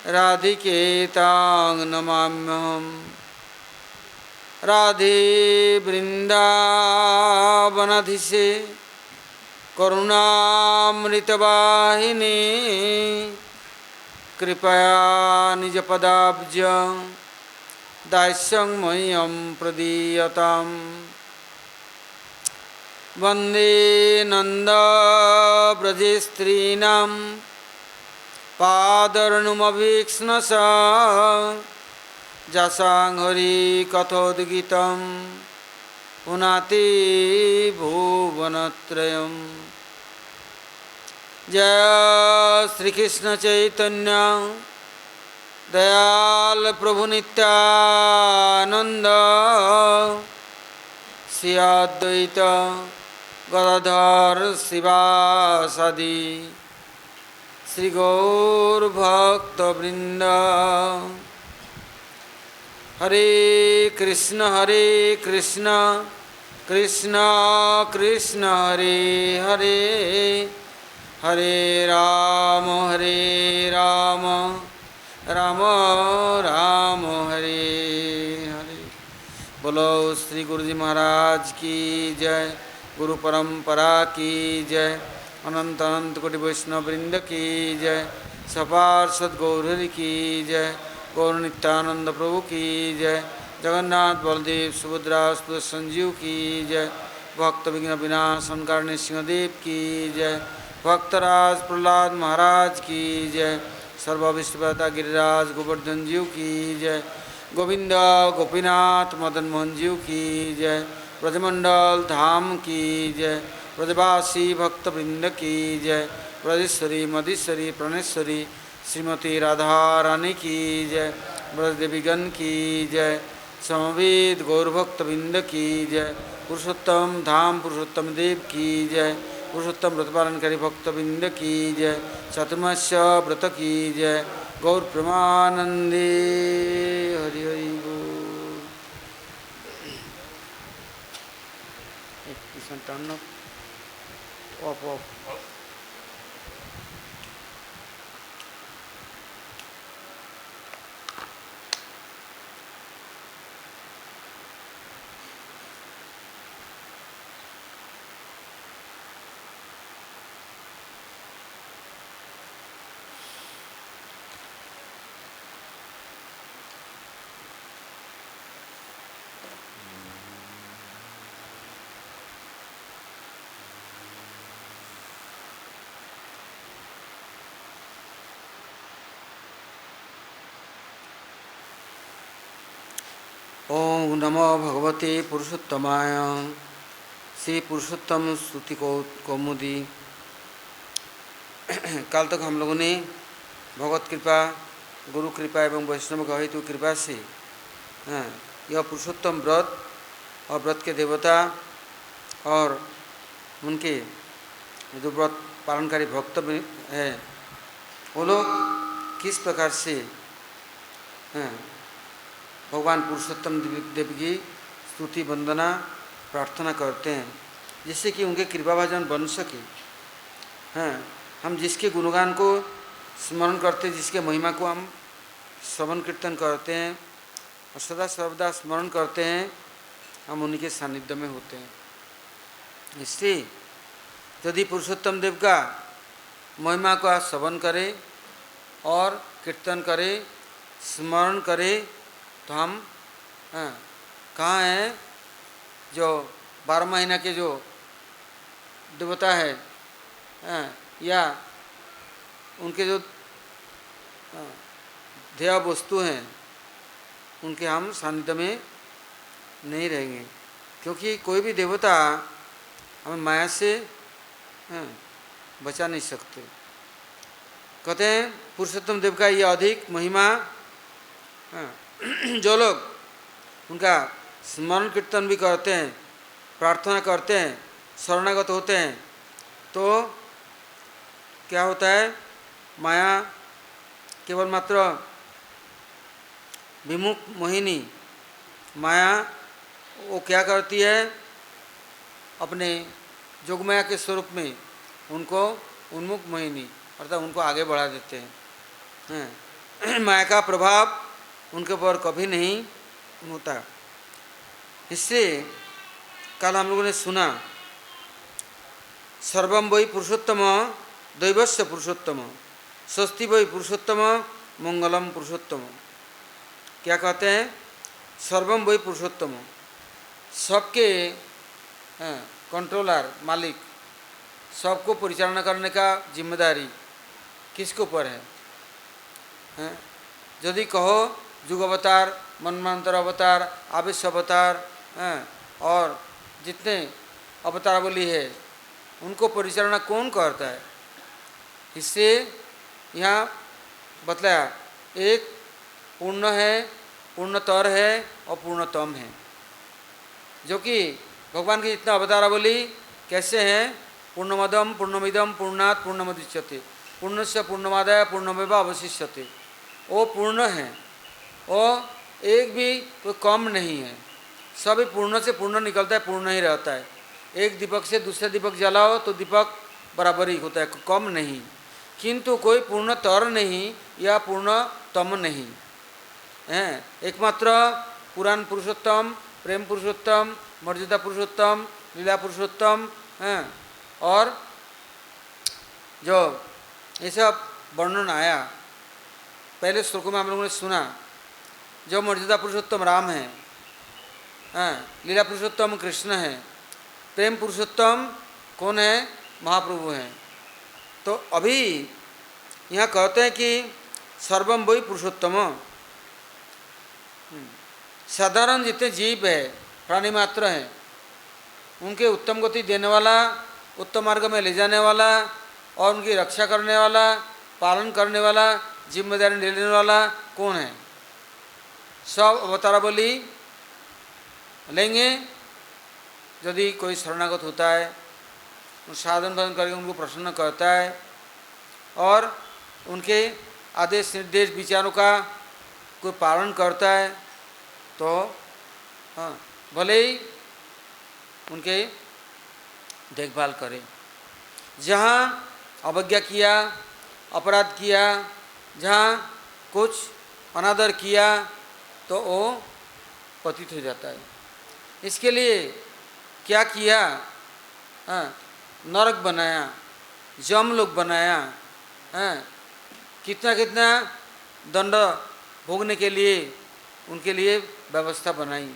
राधिकेतां नमाम्यहम्। राधे वृन्दावनाधीशे करुणामृतवाहिनी कृपया निजपदाब्जं दास्यं मह्यं प्रदीयताम्। वन्दे नन्दव्रजस्त्रीणां पादर्णुमभीक्ष्णसा जसां हरिकथोद्गीतं पुनाति भुवनत्रयम्। जय श्री कृष्ण चैतन्य दयाल प्रभु नित्यानंद श्री अद्वैत गदाधर शिवासादि श्री गौरभक्तवृंद। हरे कृष्ण कृष्ण कृष्ण हरे हरे हरे राम राम राम हरे हरे। बोलो श्री गुरु जी महाराज की जय, गुरु परंपरा की जय, अनंत अनंत कोटि वैष्णव वृंद की जय, सपार्षद गौरहरि की जय, गौर नित्यानंद प्रभु की जय, जगन्नाथ बलदेव सुभद्रा संजीव की जय, भक्त विघ्न विनाशन कारणे सिंहदेव की जय, भक्तराज प्रहलाद महाराज की जय, सर्वविष्णुपाता गिरिराज गोवर्धन जीव की जय, गोविंद गोपीनाथ मदन मोहन जीव की जय, ब्रजमंडल धाम की जय, ब्रजवासी भक्तवृंद की जय, ब्रजेश्वरी मधीश्वरी प्रणेश्वरी श्रीमती राधा रानी की जय, ब्रजदेवीगण की जय, समवेद गौरभक्तवृंद की जय, पुरुषोत्तम धाम पुरुषोत्तम देव की जय, पुरुषोत्तम व्रत पालनकारी भक्तवृंद की जय, चतुर्मास्य व्रत की जय, गौर प्रेमानंदे हरि हरि बोल। संतान ऑफ ऑफ ओम नमो भगवते पुरुषोत्तमाय। श्री पुरुषोत्तम स्तुति कौमुदी। कल तक हम लोगों ने भगवत कृपा, गुरु कृपा एवं वैष्णव का हेतु कृपा से यह पुरुषोत्तम व्रत और व्रत के देवता और उनके जो व्रत पालनकारी भक्त है वो लोग किस प्रकार से भगवान पुरुषोत्तम देव की स्तुति वंदना प्रार्थना करते हैं, जिससे कि उनके कृपाभाजन बन सके। हम जिसके गुणगान को स्मरण करते हैं, जिसके महिमा को हम श्रवण कीर्तन करते हैं और सदा सर्वदा स्मरण करते हैं, हम उन्हीं के सानिध्य में होते हैं। इसलिए यदि पुरुषोत्तम देव का महिमा को आप श्रवण करें और कीर्तन करें, स्मरण करें, तो हम कहाँ हैं जो 12 महीना के जो देवता है या उनके जो ध्येय वस्तु हैं, उनके हम सानिध्य में नहीं रहेंगे, क्योंकि कोई भी देवता हमें माया से बचा नहीं सकते। कहते हैं पुरुषोत्तम देव का ये अधिक महिमा, जो लोग उनका स्मरण कीर्तन भी करते हैं, प्रार्थना करते हैं, शरणागत होते हैं, तो क्या होता है, माया केवल मात्र विमुख मोहिनी माया वो क्या करती है, अपने जोगमाया के स्वरूप में उनको उन्मुख मोहिनी अर्थात उनको आगे बढ़ा देते हैं। माया का प्रभाव उनके ऊपर कभी नहीं होता। इससे कल हम लोगों ने सुना सर्वम वै पुरुषोत्तम दैवस्य पुरुषोत्तम स्वस्ति वै पुरुषोत्तम मंगलम पुरुषोत्तम। क्या कहते हैं? सर्वम वै पुरुषोत्तम, सबके कंट्रोलर, मालिक, सबको परिचालना करने का जिम्मेदारी किसके ऊपर है? यदि कहो युग अवतार, मनमांतर अवतार, आवेश अवतार और जितने अवतारावली है उनको परिचालना कौन करता है? इससे यहाँ बतलाया एक पूर्ण है, पूर्णतर है और पूर्णतम है। जो कि भगवान के जितना अवतारावली कैसे हैं? पूर्णमदम पूर्णमिदम पूर्णात् पूर्णमुदच्यते पूर्णस्य पूर्णमादाय पूर्णमेव अवशिष्यते। वो पूर्ण है, वो एक भी कोई कम नहीं है, सभी पूर्ण से पूर्ण निकलता है, पूर्ण ही रहता है। एक दीपक से दूसरे दीपक जलाओ तो दीपक बराबर ही होता है, कम नहीं। किंतु कोई पूर्णतर नहीं या पूर्णतम नहीं है। एकमात्र पुराण पुरुषोत्तम, प्रेम पुरुषोत्तम, मर्यादा पुरुषोत्तम, लीला पुरुषोत्तम हैं। और जो ये सब वर्णन आया पहले श्लोकों में हम लोगों ने सुना, जो मर्यादा पुरुषोत्तम राम है, लीला पुरुषोत्तम कृष्ण है, प्रेम पुरुषोत्तम कौन है? महाप्रभु हैं। तो अभी यहाँ कहते हैं कि सर्वम वै पुरुषोत्तम, साधारण जितने जीव है, प्राणी मात्र हैं, उनके उत्तम गति देने वाला, उत्तम मार्ग में ले जाने वाला और उनकी रक्षा करने वाला, पालन करने वाला, जिम्मेदारी लेने वाला कौन है? सब अवतारावली लेंगे। यदि कोई शरणागत होता है, साधन भजन करके उनको प्रसन्न करता है और उनके आदेश निर्देश विचारों का कोई पालन करता है, तो हाँ भले ही उनके देखभाल करें। जहाँ अवज्ञा किया, अपराध किया, जहाँ कुछ अनादर किया तो वो पतित हो जाता है। इसके लिए क्या किया? नरक बनाया, जमलोक बनाया, कितना कितना दंड भोगने के लिए उनके लिए व्यवस्था बनाई।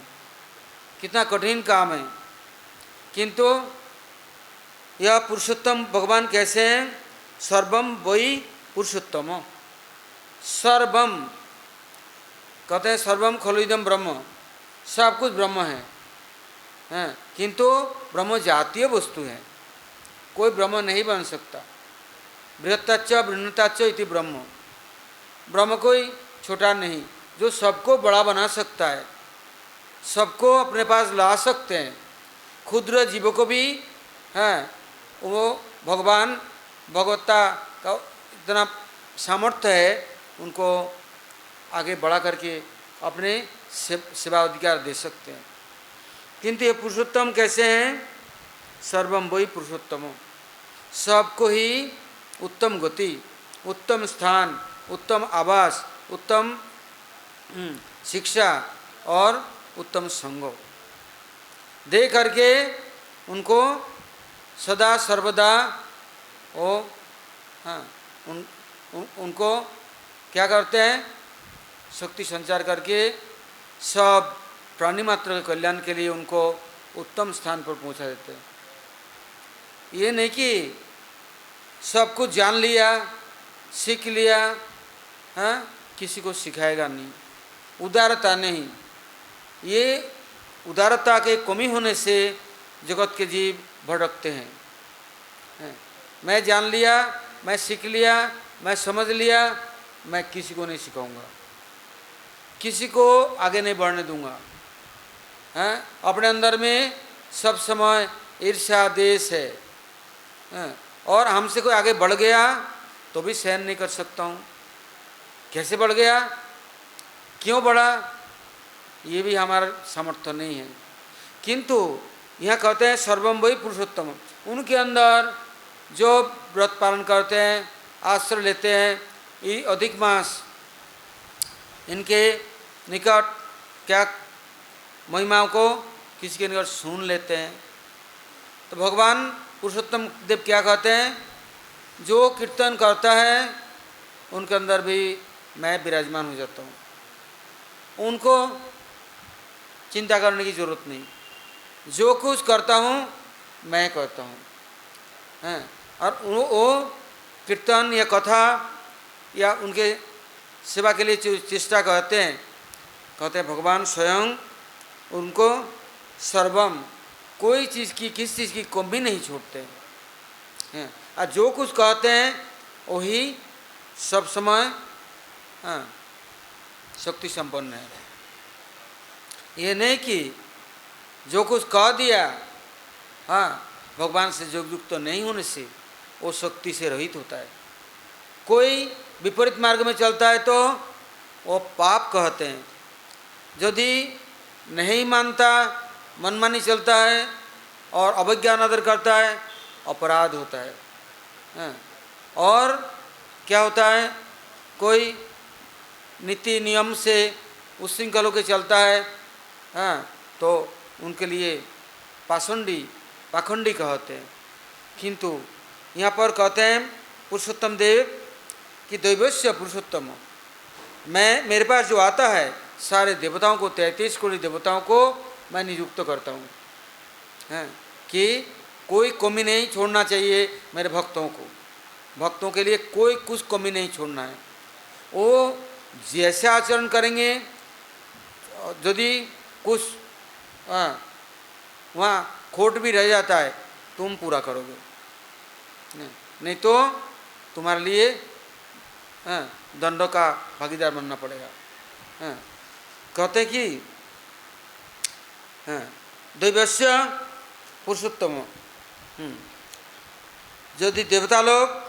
कितना कठिन काम है। किंतु यह पुरुषोत्तम भगवान कैसे हैं? सर्वम वै पुरुषोत्तम। सर्वम कहते हैं सर्वम खलु इदं ब्रह्म, सब कुछ ब्रह्म है, किंतु ब्रह्म जातीय वस्तु है, कोई ब्रह्म नहीं बन सकता। बृहत्ताच्च वृहन्नताच्च इति ब्रह्म, ब्रह्म कोई छोटा नहीं, जो सबको बड़ा बना सकता है, सबको अपने पास ला सकते हैं। क्षुद्र जीवों को भी वो भगवान भगवत्ता का इतना सामर्थ्य है, उनको आगे बढ़ा करके अपने सेवा अधिकार दे सकते हैं। किंतु ये पुरुषोत्तम कैसे हैं? सर्वम वै पुरुषोत्तम, सबको ही उत्तम गति, उत्तम स्थान, उत्तम आवास, उत्तम शिक्षा और उत्तम संग दे करके उनको सदा सर्वदा वो उनको क्या करते हैं? शक्ति संचार करके सब प्राणी मात्र के कल्याण के लिए उनको उत्तम स्थान पर पहुंचा देते हैं। ये नहीं कि सब कुछ जान लिया, सीख लिया, किसी को सिखाएगा नहीं। उदारता नहीं, ये उदारता के कमी होने से जगत के जीव भटकते हैं। मैं जान लिया, मैं सीख लिया, मैं समझ लिया, मैं किसी को नहीं सिखाऊंगा, किसी को आगे नहीं बढ़ने दूंगा। अपने अंदर में सब समय ईर्ष्या देश है, और हमसे कोई आगे बढ़ गया तो भी सहन नहीं कर सकता हूँ। कैसे बढ़ गया, क्यों बढ़ा, ये भी हमारा सामर्थ्य नहीं है। किंतु यहाँ कहते हैं सर्वम वै पुरुषोत्तम, उनके अंदर जो व्रत पालन करते हैं, आश्रय लेते हैं, ये अधिक मास इनके निकट क्या महिमाओं को किसी के निकट सुन लेते हैं। तो भगवान पुरुषोत्तम देव क्या कहते हैं, जो कीर्तन करता है उनके अंदर भी मैं विराजमान हो जाता हूँ, उनको चिंता करने की ज़रूरत नहीं, जो कुछ करता हूँ मैं करता हूँ। हैं, और वो कीर्तन या कथा या उनके सेवा के लिए जो चेष्टा कहते हैं भगवान स्वयं उनको सर्वम, कोई चीज़ की किस चीज़ की कमी नहीं छोड़ते हैं। और जो कुछ कहते हैं वही सब समय शक्ति संपन्न है। ये नहीं कि जो कुछ कह दिया भगवान से जो युक्त तो नहीं होने से वो शक्ति से रहित होता है। कोई विपरीत मार्ग में चलता है तो वो पाप कहते हैं, यदि नहीं मानता, मनमानी चलता है और अवज्ञा अनादर करता है, अपराध होता है। और क्या होता है, कोई नीति नियम से उच्छृंखल होकर चलता है तो उनके लिए पाखंडी कहते हैं। किंतु यहाँ पर कहते हैं पुरुषोत्तम देव कि दैवस्य पुरुषोत्तम, मेरे पास जो आता है सारे देवताओं को, 33 करोड़ देवताओं को मैं नियुक्त करता हूँ कि कोई कमी नहीं छोड़ना चाहिए मेरे भक्तों के लिए कोई कुछ कमी नहीं छोड़ना है। वो जैसे आचरण करेंगे, यदि कुछ वहाँ खोट भी रह जाता है तुम पूरा करोगे, नहीं तो तुम्हारे लिए दंडों का भागीदार बनना पड़ेगा। कहते कि दैवस्य पुरुषोत्तम, यदि देवता लोग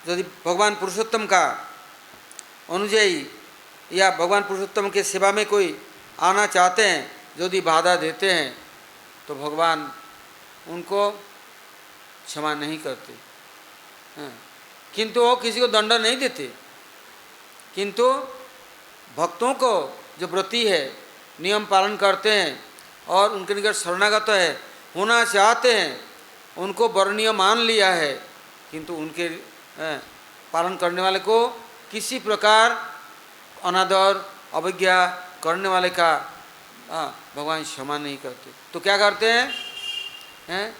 यदि भगवान पुरुषोत्तम का अनुयायी या भगवान पुरुषोत्तम के सेवा में कोई आना चाहते हैं, यदि बाधा देते हैं तो भगवान उनको क्षमा नहीं करते। किंतु वो किसी को दंड नहीं देते, किंतु भक्तों को जो व्रती है, नियम पालन करते हैं और उनके निकट शरणागत है, होना चाहते हैं, उनको वर्णीय मान लिया है, किंतु उनके पालन करने वाले को किसी प्रकार अनादर अवज्ञा करने वाले का भगवान क्षमा नहीं करते। तो क्या करते हैं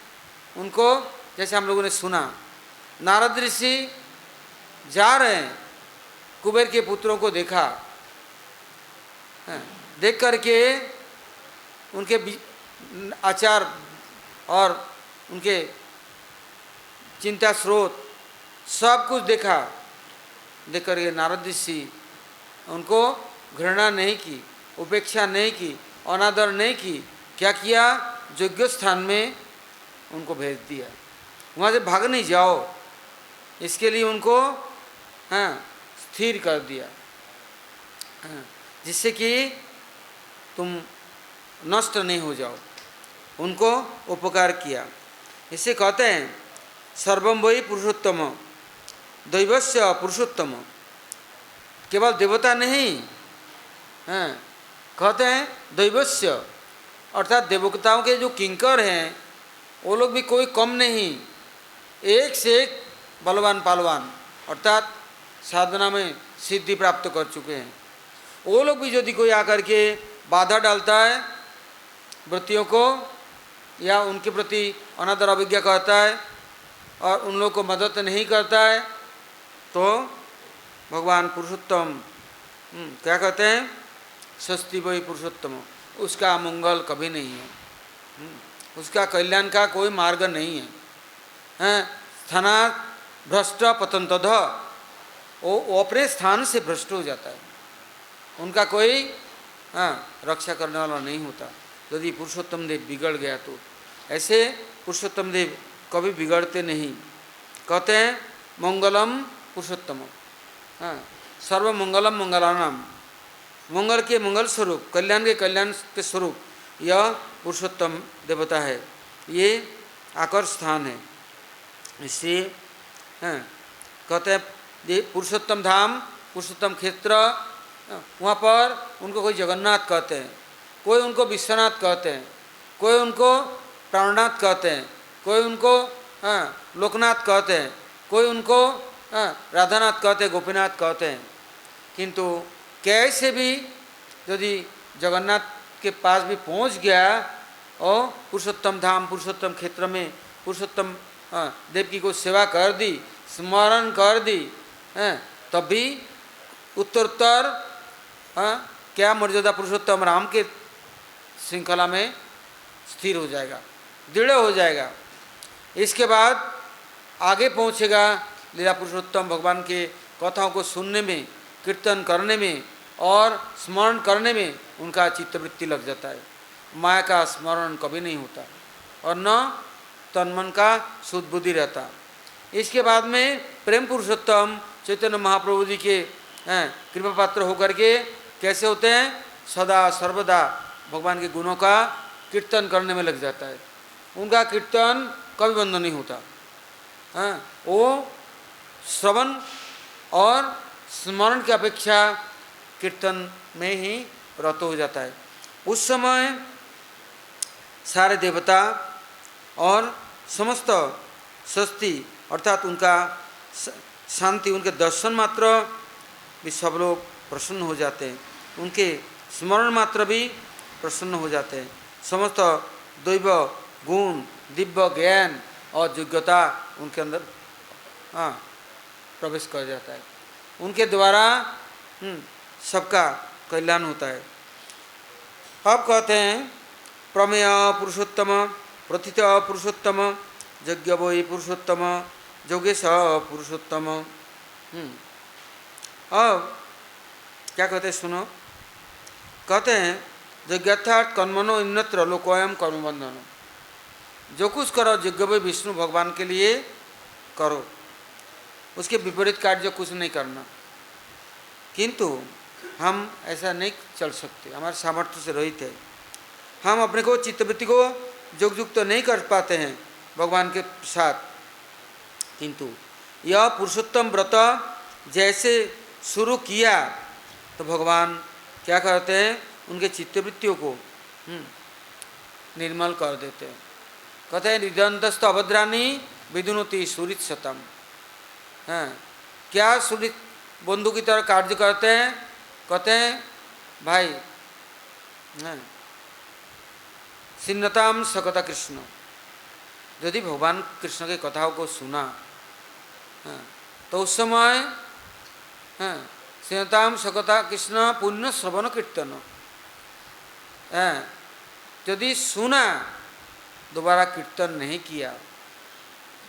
उनको, जैसे हम लोगों ने सुना, नारद ऋषि जा रहे हैं, कुबेर के पुत्रों को देखा, देख करके उनके आचार और उनके चिंता स्रोत सब कुछ देखा, देख करके नारद ऋषि उनको घृणा नहीं की, उपेक्षा नहीं की, अनादर नहीं की। क्या किया, योग्य स्थान में उनको भेज दिया, वहाँ से भाग नहीं जाओ, इसके लिए उनको स्थिर कर दिया, जिससे कि तुम नष्ट नहीं हो जाओ, उनको उपकार किया। इसे कहते हैं सर्वम वै पुरुषोत्तम, दैवस्य पुरुषोत्तम। केवल देवता नहीं, कहते हैं दैवस्य, अर्थात देवताओं के जो किंकर हैं वो लोग भी कोई कम नहीं, एक से एक बलवान पालवान, अर्थात साधना में सिद्धि प्राप्त कर चुके हैं। वो लोग भी यदि कोई आकर के बाधा डालता है व्रतियों को या उनके प्रति अनादर अवज्ञा करता है और उन लोग को मदद नहीं करता है, तो भगवान पुरुषोत्तम क्या कहते हैं, स्वस्ति वै पुरुषोत्तम, उसका मंगल कभी नहीं है, उसका कल्याण का कोई मार्ग नहीं है। स्थानात् भ्रष्ट पतंतध, वो अपने स्थान से भ्रष्ट हो जाता है, उनका कोई रक्षा करने वाला नहीं होता। यदि पुरुषोत्तम देव बिगड़ गया तो, ऐसे पुरुषोत्तम देव कभी बिगड़ते नहीं। कहते हैं मंगलम पुरुषोत्तम, सर्व मंगलम मंगलानाम, मंगल के मंगल स्वरूप, कल्याण के कल्याण के स्वरूप यह पुरुषोत्तम देवता है, ये आकर स्थान है। इसलिए कहते हैं पुरुषोत्तम धाम पुरुषोत्तम क्षेत्र, वहाँ पर उनको कोई जगन्नाथ कहते हैं, कोई उनको विश्वनाथ कहते हैं, कोई उनको प्राणनाथ कहते हैं, कोई उनको लोकनाथ कहते हैं, कोई उनको राधानाथ कहते हैं, गोपीनाथ कहते हैं। किंतु कैसे भी यदि जगन्नाथ के पास भी पहुँच गया और पुरुषोत्तम धाम, पुरुषोत्तम क्षेत्र में पुरुषोत्तम देवकी को सेवा कर दी, स्मरण कर दी, तब भी उत्तरोत्तर क्या मर्यादा पुरुषोत्तम राम के श्रृंखला में स्थिर हो जाएगा, दृढ़ हो जाएगा। इसके बाद आगे पहुँचेगा लीला पुरुषोत्तम भगवान के कथाओं को सुनने में, कीर्तन करने में और स्मरण करने में उनका चित्तवृत्ति लग जाता है। माया का स्मरण कभी नहीं होता और न तन्मन का शुद्ध बुद्धि रहता। इसके बाद में प्रेम पुरुषोत्तम चैतन्य महाप्रभु जी के कृपा पात्र होकर के कैसे होते हैं, सदा सर्वदा भगवान के गुणों का कीर्तन करने में लग जाता है। उनका कीर्तन कभी बंद नहीं होता। वो श्रवण और स्मरण की अपेक्षा कीर्तन में ही रत हो जाता है। उस समय सारे देवता और समस्त सस्ती अर्थात उनका शांति, उनके दर्शन मात्र भी सब लोग प्रसन्न हो जाते हैं, उनके स्मरण मात्र भी प्रसन्न हो जाते हैं। समस्त दैव गुण, दिव्य ज्ञान और योग्यता उनके अंदर प्रवेश कर जाता है। उनके द्वारा सबका कल्याण होता है। अब कहते हैं प्रमेय पुरुषोत्तम, प्रथित पुरुषोत्तम, यज्ञ वै पुरुषोत्तम, योगेश पुरुषोत्तम। अब क्या कहते हैं सुनो, कहते हैं यज्ञार्थात कर्मणो अन्यत्र लोकोयम कर्मबंधन। जो कुछ करो यज्ञ वै विष्णु भगवान के लिए करो, उसके विपरीत कार्य कुछ नहीं करना। किंतु हम ऐसा नहीं चल सकते, हमारे सामर्थ्य से रहित है। हम अपने को चित्तवृत्ति को योगयुक्त नहीं कर पाते हैं भगवान के साथ। किंतु यह पुरुषोत्तम व्रत जैसे शुरू किया तो भगवान क्या करते हैं, उनके चित्तवृत्तियों को निर्मल कर देते हैं। कहते हैं निदंतस्थ अभद्राणी विदुनोति सुरित शतम। क्या सुरित बंधु की तरह कार्य करते हैं, कहते हैं भाई सिन्नताम सकता कृष्ण। यदि भगवान कृष्ण के कथाओं को सुना तो उस समय सिन्नताम सकता कृष्ण पुण्य श्रवण कीर्तन। यदि सुना दोबारा कीर्तन नहीं किया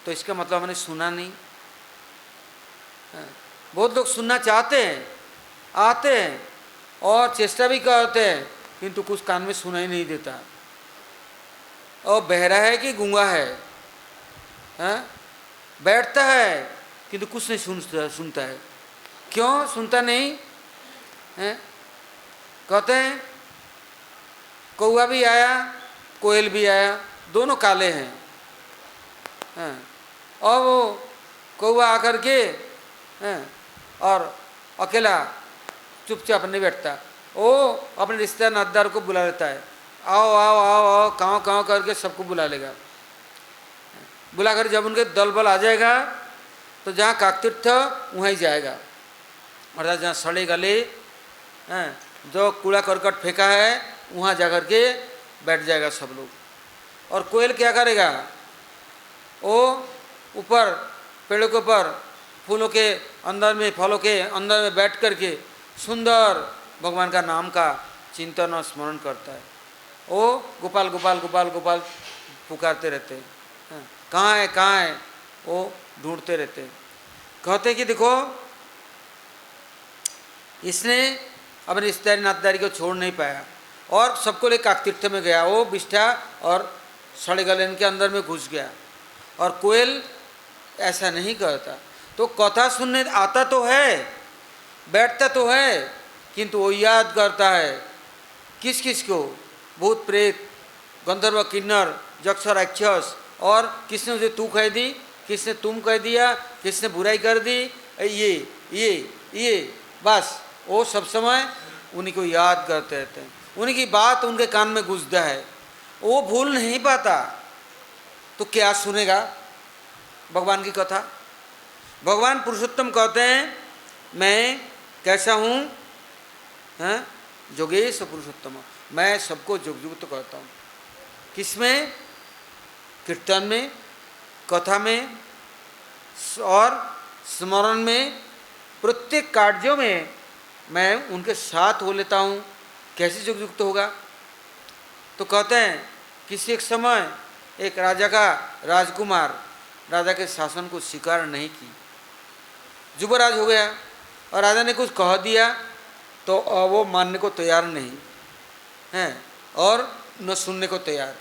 तो इसका मतलब हमने सुना नहीं। बहुत लोग सुनना चाहते हैं, आते हैं और चेष्टा भी करते हैं, किंतु कुछ कान में सुनाई नहीं देता। और बहरा है कि गूंगा है, बैठता है किंतु कुछ नहीं सुनता है। क्यों सुनता नहीं है? कहते हैं कौआ भी आया, कोयल भी आया, दोनों काले हैं। और वो कौआ आकर के और अकेला चुपचाप नहीं बैठता, वो अपने रिश्तेदार नातेदार को बुला लेता है, आओ आओ आओ आओ काँव काँव करके सबको बुला लेगा। बुलाकर जब उनके दल बल आ जाएगा तो जहाँ काकतीर्थ वहाँ ही जाएगा, अर्थात जहाँ सड़े गले जो कूड़ा करकट फेंका है वहाँ जाकर के बैठ जाएगा सब लोग। और कोयल क्या करेगा, वो ऊपर पेड़ों के ऊपर फूलों के अंदर में, फलों के अंदर में बैठ करके सुंदर भगवान का नाम का चिंतन और स्मरण करता है। वो गोपाल गोपाल गोपाल गोपाल पुकारते रहते हैं, कहाँ है कहाँ है, वो ढूंढते रहते हैं। कहते हैं कि देखो इसने अपनी रिश्तेदारी नातेदारी को छोड़ नहीं पाया और सबको ले काकतीर्थ में गया। वो बिष्ठा और सड़े गले के अंदर में घुस गया। और कोयल ऐसा नहीं करता। तो कथा सुनने आता तो है, बैठता तो है, किंतु वो याद करता है किस किस को, भूत प्रेत गंधर्व किन्नर यक्ष राक्षस, और किसने उसे तू कह दी, किसने तुम कह दिया, किसने बुराई कर दी, ये बस वो सब समय उन्हीं को याद करते रहते हैं, उन्हीं की बात उनके कान में गूंजता है, वो भूल नहीं पाता। तो क्या सुनेगा भगवान की कथा? भगवान पुरुषोत्तम कहते हैं मैं कैसा हूँ, हैं जोगेश पुरुषोत्तम, मैं सबको जुगजुगत करता हूँ। किसमें? कीर्तन में, कथा में और स्मरण में, प्रत्येक कार्यों में मैं उनके साथ हो लेता हूँ। कैसे जुगजुगत होगा? तो कहते हैं किसी एक समय एक राजा का राजकुमार राजा के शासन को स्वीकार नहीं की, युवराज हो गया और राजा ने कुछ कह दिया तो वो मानने को तैयार नहीं है और न सुनने को तैयार।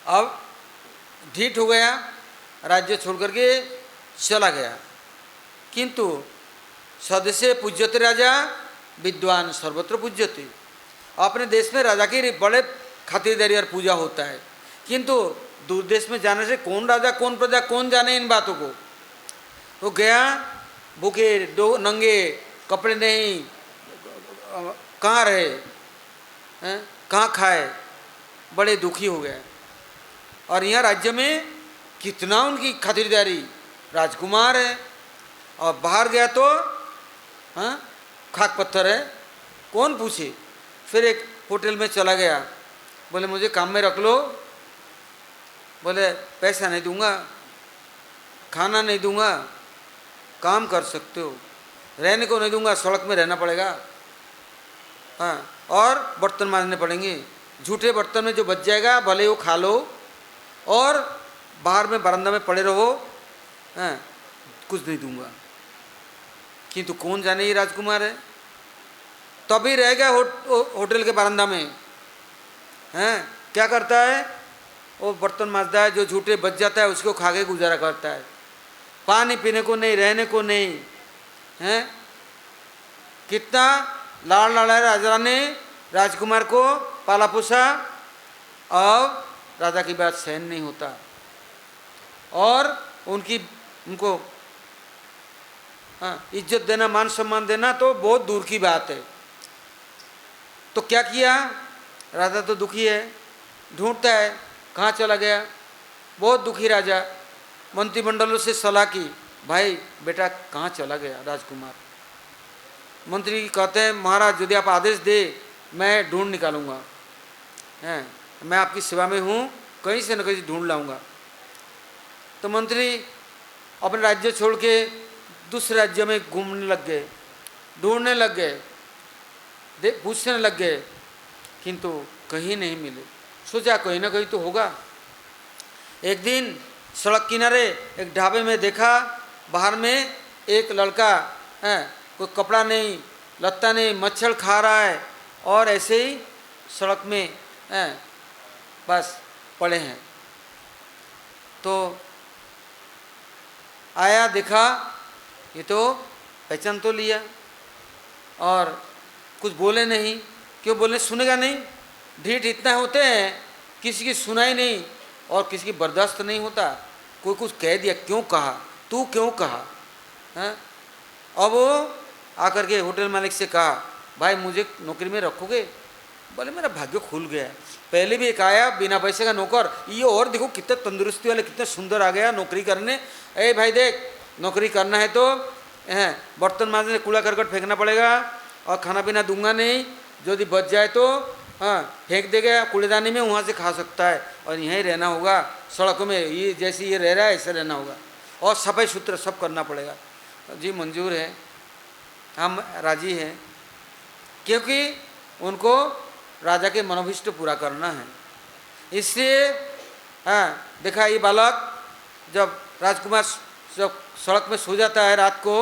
अब ढीठ हो गया, राज्य छोड़ करके चला गया। किंतु सदस्य पूज्यते राजा विद्वान सर्वत्र पूज्यते। अपने देश में राजा की बड़े खातिरदारी और पूजा होता है, किंतु दूर देश में जाने से कौन राजा कौन प्रजा कौन जाने इन बातों को। तो गया, भूखे दो नंगे, कपड़े नहीं, कहाँ रहे हैं, कहाँ खाए, बड़े दुखी हो गए। और यहाँ राज्य में कितना उनकी खातिरदारी, राजकुमार है और बाहर गया तो हाँ खाक पत्थर है, कौन पूछे। फिर एक होटल में चला गया, बोले मुझे काम में रख लो, बोले पैसा नहीं दूंगा, खाना नहीं दूंगा, काम कर सकते हो, रहने को नहीं दूंगा, सड़क में रहना पड़ेगा, हाँ और बर्तन मांजने पड़ेंगे, झूठे बर्तन में जो बच जाएगा भले वो खा लो और बाहर में बरामदा में पड़े रहो, हाँ कुछ नहीं दूंगा। किंतु कौन जाने ये राजकुमार है, तभी रह गया होटल के बरामदा में। हैं क्या करता है, वो बर्तन मांजता है, जो झूठे बच जाता है उसको खा के गुजारा करता है, पानी पीने को नहीं, रहने को नहीं। हैं कितना लाड़ लड़ाया राजा ने राजकुमार को पाला पोसा, अब राजा की बात सहन नहीं होता और उनको इज्जत देना, मान सम्मान देना तो बहुत दूर की बात है। तो क्या किया, राजा तो दुखी है, ढूंढता है कहाँ चला गया, बहुत दुखी राजा। मंत्रिमंडलों से सलाह की, भाई बेटा कहाँ चला गया राजकुमार। मंत्री कहते हैं महाराज यदि आप आदेश दे मैं ढूंढ निकालूंगा, हैं मैं आपकी सेवा में हूँ, कहीं से न कहीं ढूंढ लाऊंगा। तो मंत्री अपने राज्य छोड़ के दूसरे राज्य में घूमने लग गए, ढूंढने लग गए, पूछने लग गए, किंतु कहीं नहीं मिले। सोचा कहीं ना कहीं तो होगा। एक दिन सड़क किनारे एक ढाबे में देखा, बाहर में एक लड़का है, कोई कपड़ा नहीं, लत्ता नहीं, मच्छर खा रहा है और ऐसे ही सड़क में है बस पड़े हैं। तो आया, देखा, ये तो पहचान तो लिया और कुछ बोले नहीं। क्यों बोले, सुनेगा नहीं, ढीठ इतना होते हैं किसी की सुनाई नहीं और किसी की बर्दाश्त नहीं होता। कोई कुछ कह दिया, क्यों कहा, तू क्यों कहा, हैं। अब वो आकर के होटल मालिक से कहा, भाई मुझे नौकरी में रखोगे? बोले मेरा भाग्य खुल गया है, पहले भी एक आया बिना पैसे का नौकर, ये और देखो कितने तंदुरुस्ती वाले, कितने सुंदर आ गया नौकरी करने। ए भाई देख, नौकरी करना है तो हैं बर्तन मांजने कूड़ा करकट फेंकना पड़ेगा और खाना पीना दूंगा नहीं, यदि बच जाए तो हाँ फेंक देगा कूड़ेदानी में, वहाँ से खा सकता है और यहीं रहना होगा, सड़कों में ये जैसे ये रह रहा है ऐसे रहना होगा और सफाई सुथरा सब करना पड़ेगा। जी मंजूर है, हम राजी हैं, क्योंकि उनको राजा के मनोभिष्ट पूरा करना है। इसलिए हाँ देखा, ये बालक जब राजकुमार जब सड़क में सो जाता है रात को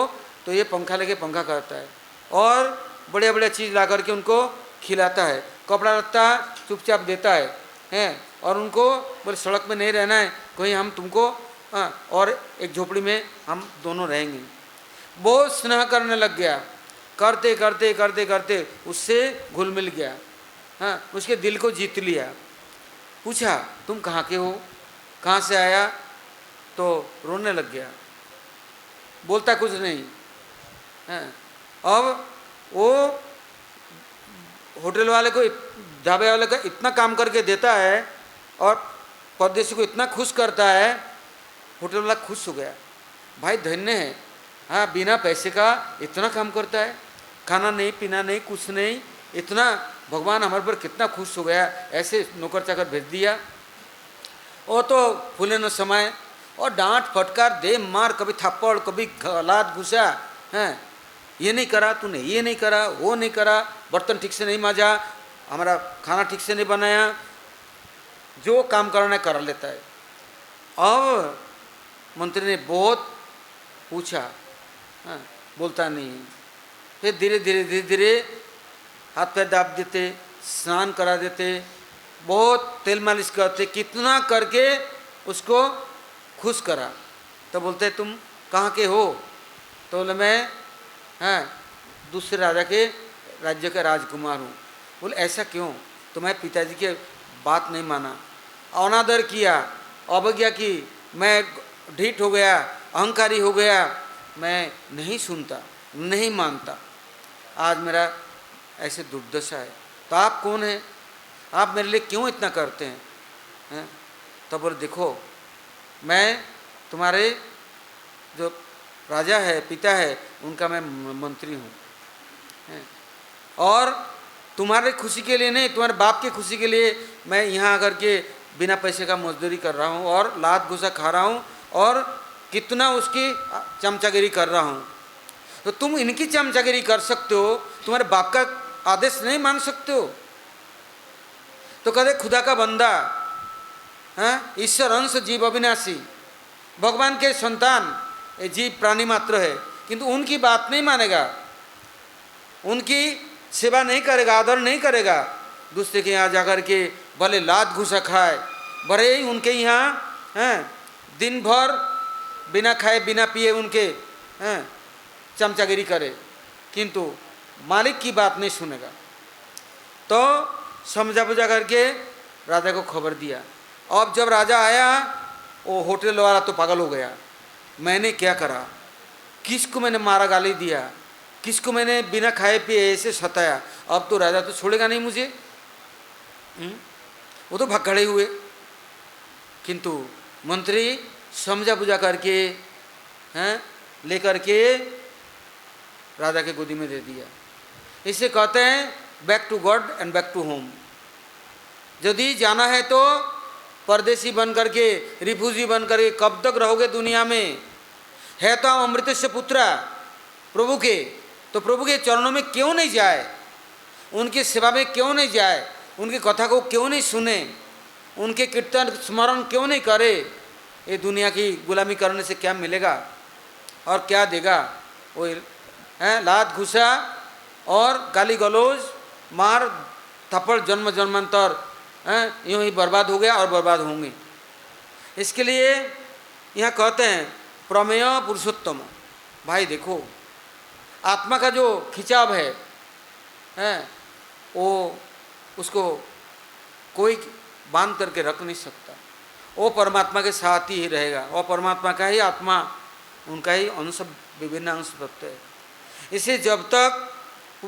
तो ये पंखा लेके पंखा करता है और बढ़िया बढ़िया चीज़ ला करके उनको खिलाता है, कपड़ा लत्ता चुपचाप देता है हैं और उनको बोले सड़क में नहीं रहना है, कहीं हम तुमको और एक झोपड़ी में हम दोनों रहेंगे। बहुत स्नेह करने लग गया, करते करते करते करते उससे घुल मिल गया, हाँ उसके दिल को जीत लिया। पूछा तुम कहाँ के हो, कहाँ से आया, तो रोने लग गया, बोलता कुछ नहीं, हाँ अब वो होटल वाले को, ढाबे वाले का इतना काम करके देता है और परदेशी को इतना खुश करता है, होटल वाला खुश हो गया, भाई धन्य है, हाँ बिना पैसे का इतना काम करता है, खाना नहीं पीना नहीं कुछ नहीं, इतना भगवान हमारे पर कितना खुश हो गया, ऐसे नौकर चाकर भेज दिया। वो तो फूले न समाये और डांट फटकार दे मार, कभी थप्पड़ कभी लात घुसा, हैं ये नहीं करा तूने, ये नहीं करा, वो नहीं करा, बर्तन ठीक से नहीं मांजा, हमारा खाना ठीक से नहीं बनाया, जो काम करना है कर लेता है। अब मंत्री ने बहुत पूछा, हाँ बोलता नहीं है। फिर धीरे धीरे धीरे धीरे हाथ पैर दाब देते, स्नान करा देते, बहुत तेल मालिश करते, कितना करके उसको खुश करा। तो बोलते तुम कहाँ के हो? तो बोले मैं दूसरे राज्य का राजकुमार हूँ। बोले ऐसा क्यों? तो मैं पिताजी के बात नहीं माना, अनादर किया, अवज्ञा की, मैं ढीठ हो गया, अहंकारी हो गया, मैं नहीं सुनता नहीं मानता, आज मेरा ऐसे दुर्दशा है। तो आप कौन हैं? आप मेरे लिए क्यों इतना करते हैं? तो बोले देखो मैं तुम्हारे जो राजा है, पिता है, उनका मैं मंत्री हूँ, और तुम्हारे खुशी के लिए नहीं, तुम्हारे बाप की खुशी के लिए मैं यहाँ आकर के बिना पैसे का मजदूरी कर रहा हूँ और लात घुसा खा रहा हूँ और कितना उसकी चमचागिरी कर रहा हूँ। तो तुम इनकी चमचागिरी कर सकते हो, तुम्हारे बाप का आदेश नहीं मान सकते हो? तो कहते खुदा का बंदा, ईश्वर अंश जीव अविनाशी, भगवान के संतान जीव प्राणी मात्र है, किंतु उनकी बात नहीं मानेगा, उनकी सेवा नहीं करेगा, आदर नहीं करेगा, दूसरे के यहाँ जाकर के भले लात घुसा खाए, भले ही उनके यहाँ दिन भर बिना खाए बिना पिए उनके चमचागिरी करे, किंतु मालिक की बात नहीं सुनेगा। तो समझा बुझा करके राजा को खबर दिया। अब जब राजा आया, वो होटल वाला तो पागल हो गया, मैंने क्या करा, किसको मैंने मारा गाली दिया, किसको मैंने बिना खाए पिए ऐसे सताया, अब तो राजा तो छोड़ेगा नहीं मुझे। वो तो भगड़े हुए, किंतु मंत्री समझा बुझा करके लेकर के राजा के गोदी में दे दिया। इसे कहते हैं back to God and back to home. यदि जाना है तो परदेसी बन करके, रिफ्यूजी बन करके कब तक रहोगे दुनिया में? है तो हम अमृत से पुत्रा प्रभु के, तो प्रभु के चरणों में क्यों नहीं जाए, उनकी सेवा में क्यों नहीं जाए, उनकी कथा को क्यों नहीं सुने, उनके कीर्तन स्मरण क्यों नहीं करे? ये दुनिया की गुलामी करने से क्या मिलेगा और क्या देगा? वो लात घुसा और गाली गलौज मार थप्पड़ जन्म जन्मांतर यूँ ही बर्बाद हो गया और बर्बाद होंगे। इसके लिए यहाँ कहते हैं प्रमेय पुरुषोत्तम। भाई देखो आत्मा का जो खिंचाव है वो उसको कोई बांध करके रख नहीं सकता, वो परमात्मा के साथ ही रहेगा, वो परमात्मा का ही आत्मा, उनका ही अंश, विभिन्न अंश तत्व है। इसे जब तक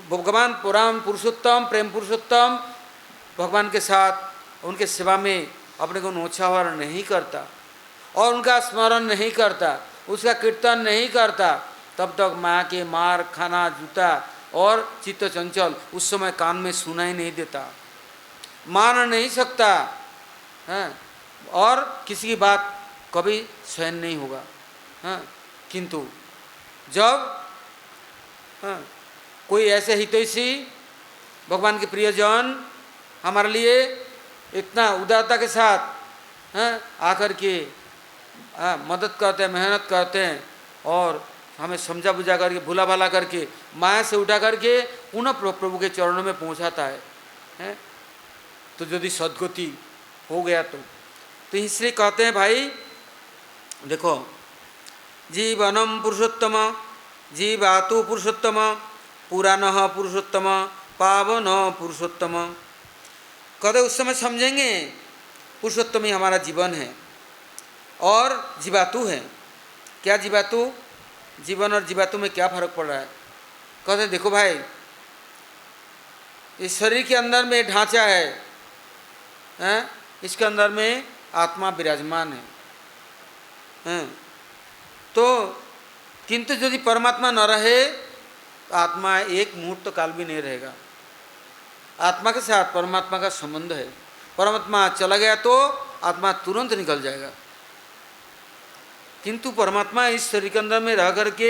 भगवान पुराण पुरुषोत्तम प्रेम पुरुषोत्तम भगवान के साथ उनके सेवा में अपने को न्योछावर नहीं करता और उनका स्मरण नहीं करता, उसका कीर्तन नहीं करता, तब तक माँ के मार खाना जूता और चित्त चंचल उस समय कान में सुनाई नहीं देता, मान नहीं सकता और किसी की बात कभी सहन नहीं होगा। किंतु जब कोई ऐसे हितैषी भगवान के प्रियजन हमारे लिए इतना उदारता के साथ आकर के मदद करते हैं, मेहनत करते हैं और हमें समझा बुझा करके भूला भाला करके माया से उठा करके पुनः प्रभु के चरणों में पहुंचाता है, तो यदि सद्गति हो गया तो इसलिए कहते हैं भाई देखो जीवनम पुरुषोत्तम जीवातु पुरुषोत्तम पुराणः पुरुषोत्तम पावन पुरुषोत्तम। कहते उस समय समझेंगे पुरुषोत्तम ही हमारा जीवन है और जीवातु है। क्या जीवातु? जीवन और जीवातु में क्या फर्क पड़ रहा है? कहते देखो भाई, इस शरीर के अंदर में ढांचा है, हैं? इसके अंदर में आत्मा विराजमान है, हैं? तो किंतु यदि परमात्मा न रहे तो आत्मा एक मुहूर्त काल भी नहीं रहेगा। आत्मा के साथ परमात्मा का संबंध है। परमात्मा चला गया तो आत्मा तुरंत निकल जाएगा, किंतु परमात्मा इस शरीर के अंदर में रह करके,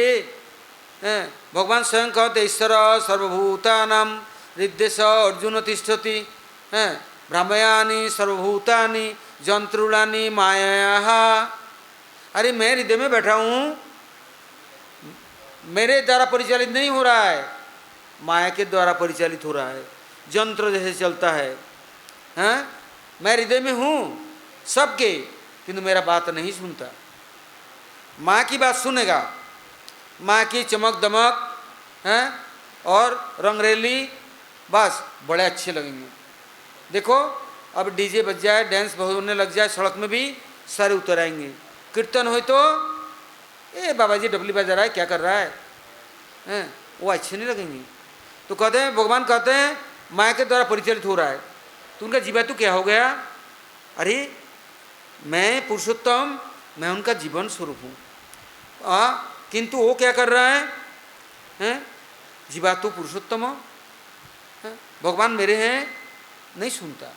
भगवान स्वयं कहते ईश्वर सर्वभूतानां हृद्देश अर्जुन तिष्ठति, भ्रामयानि सर्वभूतानि जंतुलानि माया। अरे मैं हृदय में बैठा हूँ, मेरे द्वारा परिचालित नहीं हो रहा है, माया के द्वारा परिचालित हो रहा है, यंत्र जैसे चलता है। हैं? मैं हृदय में हूँ सबके, किंतु मेरा बात नहीं सुनता। माँ की बात सुनेगा, माँ की चमक दमक हैं और रंगरेली, बस बड़े अच्छे लगेंगे। देखो अब डीजे बज जाए, डांस होने लग जाए, सड़क में भी सारे उतर आएंगे। कीर्तन हो तो ए बाबा जी डबली बजा रहा है, क्या कर रहा है, हैं? वो अच्छे नहीं लगेंगे। तो कहते हैं, भगवान कहते हैं माया के द्वारा परिचालित हो रहा है, तो उनका जीवात्मा क्या हो गया? अरे मैं पुरुषोत्तम, मैं उनका जीवन स्वरूप हूँ, किंतु वो क्या कर रहा है, हैं? जीवात्मा पुरुषोत्तम, भगवान मेरे हैं, नहीं सुनता।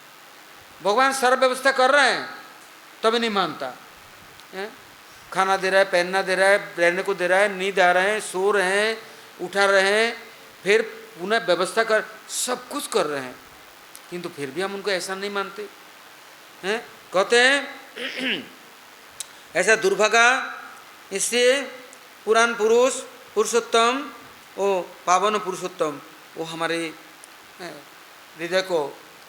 भगवान सर्व व्यवस्था कर रहे हैं तभी नहीं मानता। खाना दे रहा है, पहनना दे रहा है, रहने को दे रहा है, नींद आ रहे हैं, सो रहे हैं, उठा रहे हैं, फिर पुनः व्यवस्था कर, सब कुछ कर रहे हैं, किंतु फिर भी हम उनको ऐसा नहीं मानते हैं। कहते हैं ऐसा दुर्भागा। इससे पुराण पुरुष पुरुषोत्तम, वो पावन पुरुषोत्तम, वो हमारे हृदय को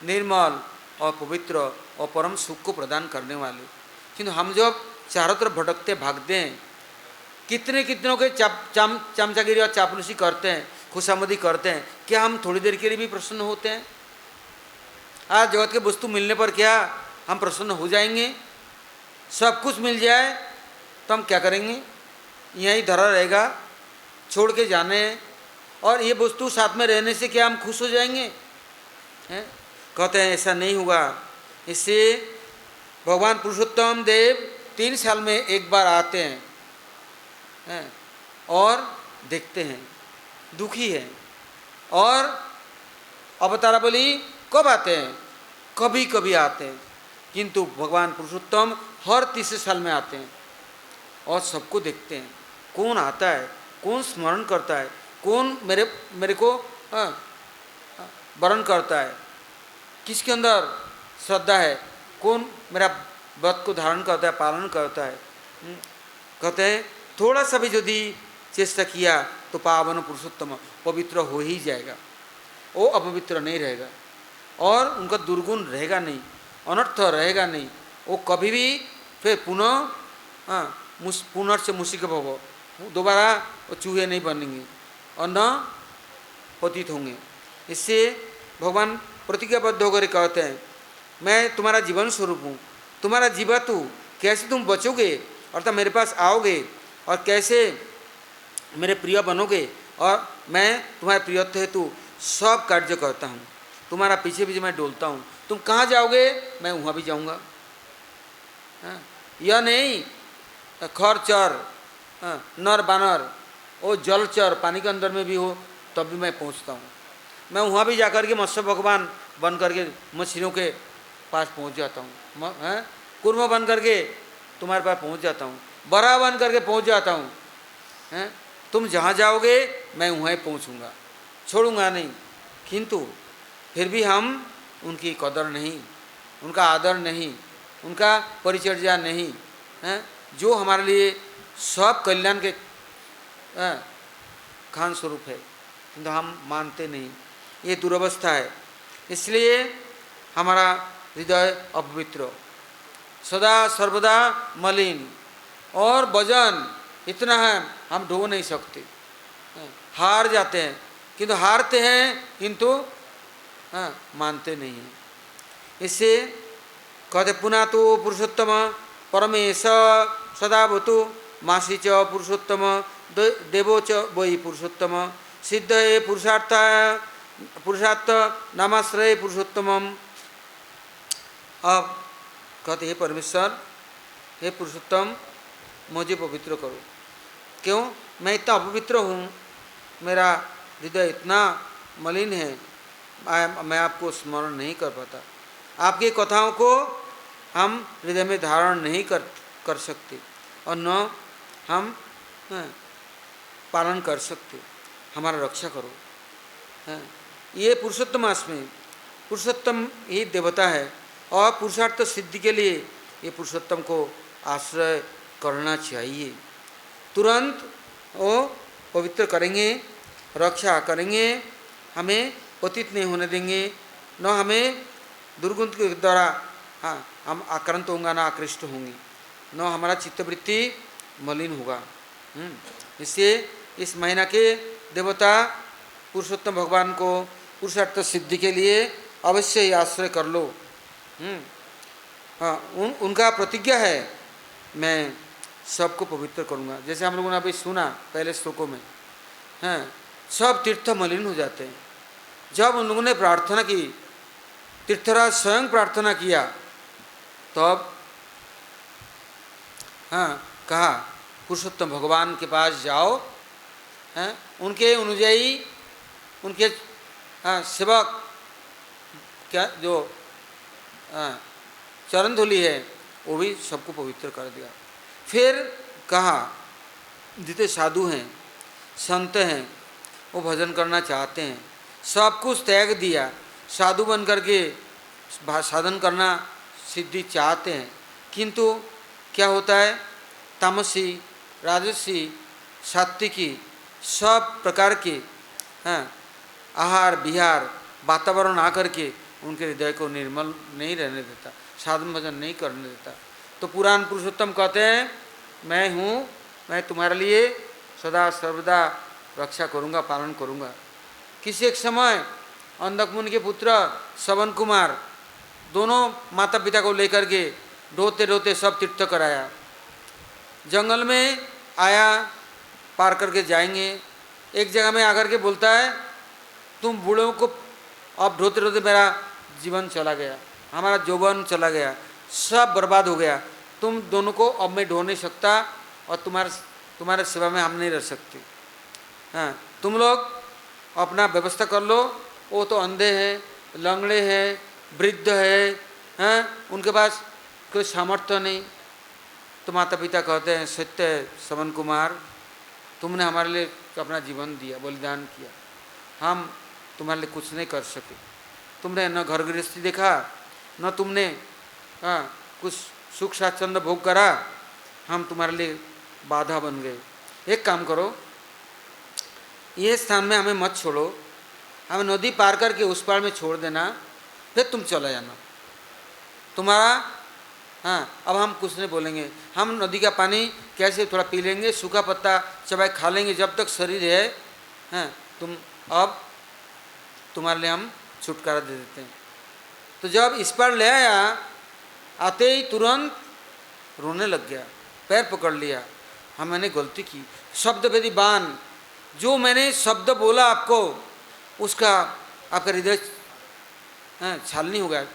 निर्मल और पवित्र और परम सुख को प्रदान करने वाले। किंतु हम जब चारों तरफ भटकते भागते हैं, कितने कितनों के चमचागिरी और चापलूसी करते हैं, खुशामदी करते हैं, क्या हम थोड़ी देर के लिए भी प्रसन्न होते हैं? आज जगत के वस्तु मिलने पर क्या हम प्रसन्न हो जाएंगे? सब कुछ मिल जाए तो हम क्या करेंगे? यहीं धरा रहेगा, छोड़ के जाने, और ये वस्तु साथ में रहने से क्या हम खुश हो जाएंगे? हैं? कहते हैं ऐसा नहीं होगा। इससे भगवान पुरुषोत्तम देव 3 साल में एक बार आते हैं और देखते हैं, दुखी हैं। और अवतारावली कब आते हैं? कभी कभी आते हैं, किंतु भगवान पुरुषोत्तम हर 3 साल में आते हैं और सबको देखते हैं। कौन आता है, कौन स्मरण करता है, कौन मेरे को वरण करता है, किसके अंदर श्रद्धा है, कौन मेरा व्रत को धारण करता है, पालन करता है। कहते हैं थोड़ा सा भी यदि चेष्टा किया तो पावन पुरुषोत्तम पवित्र हो ही जाएगा, वो अपवित्र नहीं रहेगा और उनका दुर्गुण रहेगा नहीं, अनर्थ रहेगा नहीं। वो कभी भी फिर पुनर्च मुसिक भव, दोबारा वो चूहे नहीं बनेंगे और न पतित होंगे। इससे भगवान प्रतिज्ञाबद्ध होकर कहते हैं मैं तुम्हारा जीवन स्वरूप हूँ, तुम्हारा जीवातु, कैसे तुम बचोगे अर्थात मेरे पास आओगे और कैसे मेरे प्रिय बनोगे, और मैं तुम्हारे प्रियत्व हेतु सब कार्य करता हूँ, तुम्हारा पीछे पीछे मैं डोलता हूँ। तुम कहाँ जाओगे मैं वहाँ भी जाऊँगा। यह नहीं खरचर नर बानर, वो जलचर पानी के अंदर में भी हो तब भी मैं पहुँचता हूँ। मैं वहाँ भी जाकर के मत्स्य भगवान बन करके मछलियों के पास पहुँच जाता हूँ, कुर्म बन करके तुम्हारे पास पहुँच जाता हूँ, बड़ा बन करके पहुँच जाता हूँ। तुम जहाँ जाओगे मैं वहीं पहुँचूँगा, छोड़ूंगा नहीं। किंतु फिर भी हम उनकी कदर नहीं, उनका आदर नहीं, उनका परिचर्या नहीं, जो हमारे लिए सब कल्याण के खान स्वरूप है, किंतु हम मानते नहीं। ये दुर्वस्था है। इसलिए हमारा हृदय अपवित्र, सदा सर्वदा मलिन, और वजन इतना है हम ढो नहीं सकते, हार जाते हैं, किंतु हारते हैं किंतु मानते नहीं हैं। इससे कहते पुनः तो पुरुषोत्तम परमेश सदा भूतु मासी च पुरुषोत्तम देवो च वही पुरुषोत्तम सिद्ध है पुरुषार्थ नामाश्रय पुरुषोत्तमम। अब कहते हे परमेश्वर, हे पुरुषोत्तम, मुझे पवित्र करो। क्यों? मैं इतना अपवित्र हूँ, मेरा हृदय इतना मलिन है, मैं आपको स्मरण नहीं कर पाता। आपकी कथाओं को हम हृदय में धारण नहीं कर सकते और न हम पालन कर सकते। हमारा रक्षा करो। ये पुरुषोत्तम मास में पुरुषोत्तम ही देवता है और पुरुषार्थ सिद्धि के लिए ये पुरुषोत्तम को आश्रय करना चाहिए। तुरंत वो पवित्र करेंगे, रक्षा करेंगे, हमें पतित नहीं होने देंगे, न हमें दुर्गुण के द्वारा हम आक्रांत होंगे, ना आकृष्ट होंगे, न हमारा चित्तवृत्ति मलिन होगा। इससे इस महीना के देवता पुरुषोत्तम भगवान को पुरुषार्थ सिद्धि के लिए अवश्य ही आश्रय कर लो। हाँ, उनका प्रतिज्ञा है, मैं सबको पवित्र करूँगा। जैसे हम लोगों ने अभी सुना पहले श्लोकों में, हैं सब तीर्थ मलिन हो जाते हैं। जब उन लोगों ने प्रार्थना की, तीर्थराज स्वयं प्रार्थना किया, तब कहा पुरुषोत्तम भगवान के पास जाओ, हैं उनके अनुयायी, उनके सेवक क्या जो चरण धूलि है वो भी सबको पवित्र कर दिया। फिर कहा जितने साधु हैं, संत हैं, वो भजन करना चाहते हैं, सब कुछ त्याग दिया, साधु बन करके साधन करना सिद्धि चाहते हैं, किंतु क्या होता है, तामसी, राजसी, सात्विकी सब प्रकार के आहार विहार वातावरण आकर के उनके हृदय को निर्मल नहीं रहने देता, साधन भजन नहीं करने देता। तो पुराण पुरुषोत्तम कहते हैं, मैं हूँ, मैं तुम्हारे लिए सदा सर्वदा रक्षा करूँगा, पालन करूँगा। किसी एक समय अंधक मुनि के पुत्र श्रवण कुमार दोनों माता पिता को लेकर के रोते रोते सब तीर्थ कराया। जंगल में आया, पार करके जाएंगे, एक जगह में आकर के बोलता है, तुम बूढ़ों को अब रोते रोते मेरा जीवन चला गया, हमारा यौवन चला गया, सब बर्बाद हो गया, तुम दोनों को अब मैं ढो नहीं सकता और तुम्हारे सेवा में हम नहीं रह सकते। हाँ, तुम लोग अपना व्यवस्था कर लो। वो तो अंधे हैं, लंगड़े हैं, वृद्ध है, हैं उनके पास कोई सामर्थ्य नहीं। तो माता पिता कहते हैं, सत्य है श्रवण कुमार, तुमने हमारे लिए अपना जीवन दिया, बलिदान किया, हम तुम्हारे लिए कुछ नहीं कर सके। तुमने न घर गृहस्थी देखा, न तुमने कुछ सुख स्वाच्छंद भोग करा, हम तुम्हारे लिए बाधा बन गए। एक काम करो, ये स्थान में हमें मत छोड़ो, हमें नदी पार करके उस पार में छोड़ देना, फिर तुम चला जाना। तुम्हारा अब हम कुछ नहीं बोलेंगे, हम नदी का पानी कैसे थोड़ा पी लेंगे, सूखा पत्ता चबाए खा लेंगे, जब तक शरीर है तुम अब तुम्हारे लिए हम छुटकारा दे देते हैं। तो जब इस पर ले आया, आते ही तुरंत रोने लग गया, पैर पकड़ लिया, हाँ मैंने गलती की, शब्द वेदी बान, जो मैंने शब्द बोला आपको उसका आपका हृदय छालनी हो गया,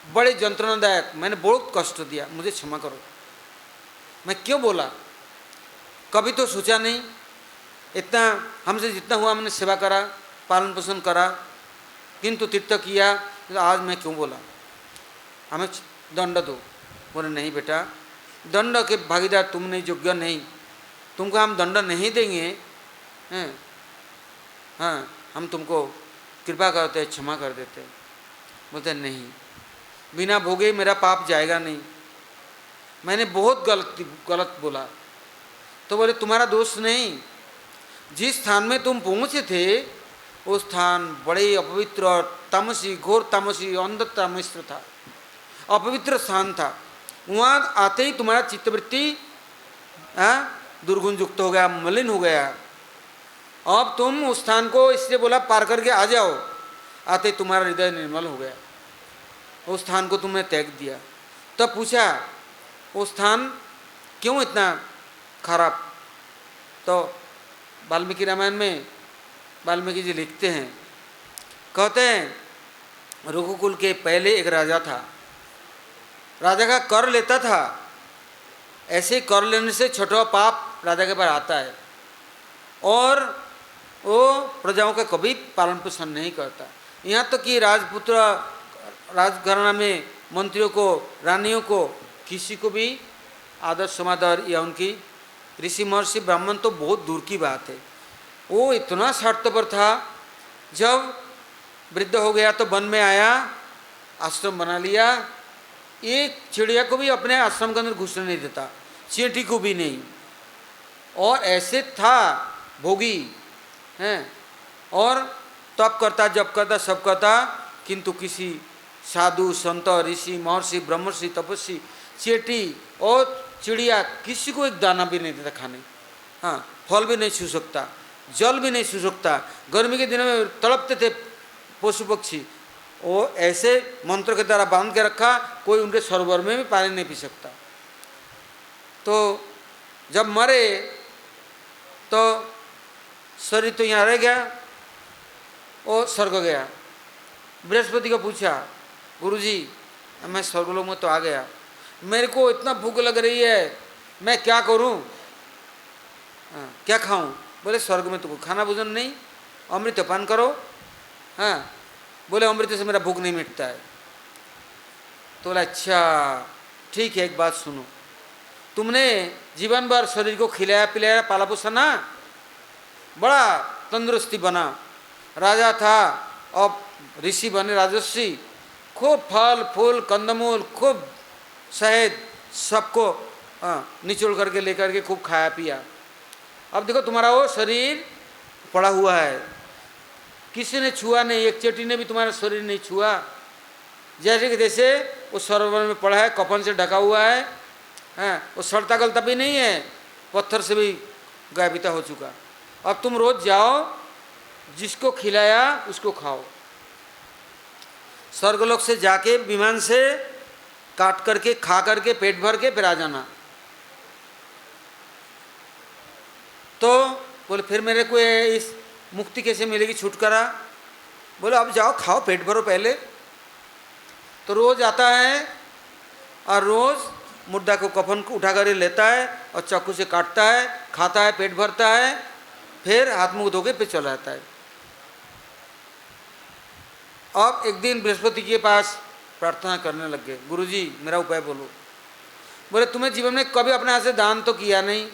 बड़े यंत्रणादायक, मैंने बहुत कष्ट दिया, मुझे क्षमा करो। मैं क्यों बोला, कभी तो सोचा नहीं, इतना हमसे जितना हुआ हमने सेवा करा, पालन पोषण करा, किंतु तीर्थ किया, तो आज मैं क्यों बोला, हमें दंड दो। बोले नहीं बेटा, दंड के भागीदार तुम नहीं, योग्य नहीं, तुमको हम दंड नहीं देंगे, हाँ हम तुमको कृपा करते, क्षमा कर देते। बोलते नहीं, बिना भोगे मेरा पाप जाएगा नहीं, मैंने बहुत गलत बोला। तो बोले तुम्हारा दोष नहीं, जिस स्थान में तुम पहुँचे थे वो स्थान बड़े अपवित्र और तामसी, घोर तामसी, अंधता मिश्र था, अपवित्र स्थान था। वहाँ आते ही तुम्हारा चित्तवृत्ति दुर्गुण युक्त हो गया, मलिन हो गया। अब तुम उस स्थान को इसलिए बोला पार करके आ जाओ, आते तुम्हारा हृदय निर्मल हो गया, उस स्थान को तुमने त्याग दिया। तब पूछा वो स्थान क्यों इतना खराब? तो वाल्मीकि रामायण में वाल्मीकि जी लिखते हैं, कहते हैं रघुकुल के पहले एक राजा था। राजा का कर लेता था, ऐसे कर लेने से छोटा पाप राजा के पास आता है और वो प्रजाओं का कभी पालन पोषण नहीं करता। यहाँ तक कि राजपुत्र राजघराना में मंत्रियों को, रानियों को, किसी को भी आदर समादर या उनकी ऋषि महर्षि ब्राह्मण तो बहुत दूर की बात है। वो इतना स्वार्थपर था, जब वृद्ध हो गया तो वन में आया, आश्रम बना लिया, एक चिड़िया को भी अपने आश्रम के अंदर घुसने नहीं देता, चींटी को भी नहीं। और ऐसे था भोगी हैं, और तप करता, जप करता, सब करता, किंतु किसी साधु संत ऋषि महर्षि ब्रह्मर्षि तपस्वी चींटी और चिड़िया किसी को एक दाना भी नहीं देता खाने। हाँ, फल भी नहीं छू सकता, जल भी नहीं छू सकता। गर्मी के दिनों में तड़पते थे पशु पक्षी, वो ऐसे मंत्र के द्वारा बांध के रखा, कोई उनके सरोवर में भी पानी नहीं पी सकता। तो जब मरे तो शरीर तो यहाँ रह गया, वो स्वर्ग गया। बृहस्पति को पूछा, गुरुजी मैं स्वर्गलोक में तो आ गया, मेरे को इतना भूख लग रही है, मैं क्या करूं? क्या खाऊं? बोले स्वर्ग में तो खाना भोजन नहीं, अमृत पान करो। हाँ, बोले अमृत से मेरा भूख नहीं मिटता है। तो बोला अच्छा ठीक है, एक बात सुनो, तुमने जीवन भर शरीर को खिलाया पिलाया पाला पोसा ना, बड़ा तंदुरुस्ती बना, राजा था और ऋषि बने राजर्षि, खूब फल फूल कंदमूल खूब शहद सबको निचोड़ करके लेकर के खूब खाया पिया। अब देखो तुम्हारा वो शरीर पड़ा हुआ है, किसी ने छुआ नहीं, एक चेटी ने भी तुम्हारा शरीर नहीं छुआ, जैसे कि जैसे वो सरोवर में पड़ा है, कफन से ढका हुआ है, वो सड़ता गलता भी नहीं है, पत्थर से भी गायबीता हो चुका। अब तुम रोज जाओ, जिसको खिलाया उसको खाओ, स्वर्गलोक से जाके विमान से काट करके खा करके पेट भर के फिर आ जाना। तो बोले फिर मेरे को इस मुक्ति कैसे मिलेगी, छुटकारा? बोले अब जाओ खाओ पेट भरो पहले। तो रोज आता है और रोज मुर्दा को कफन को उठा कर लेता है और चाकू से काटता है, खाता है, पेट भरता है, फिर हाथ मुंह धो के फिर चला जाता है। अब एक दिन बृहस्पति के पास प्रार्थना करने लग गए, गुरुजी मेरा उपाय बोलो। बोले तुम्हें जीवन में कभी अपने हाथ से दान तो किया नहीं,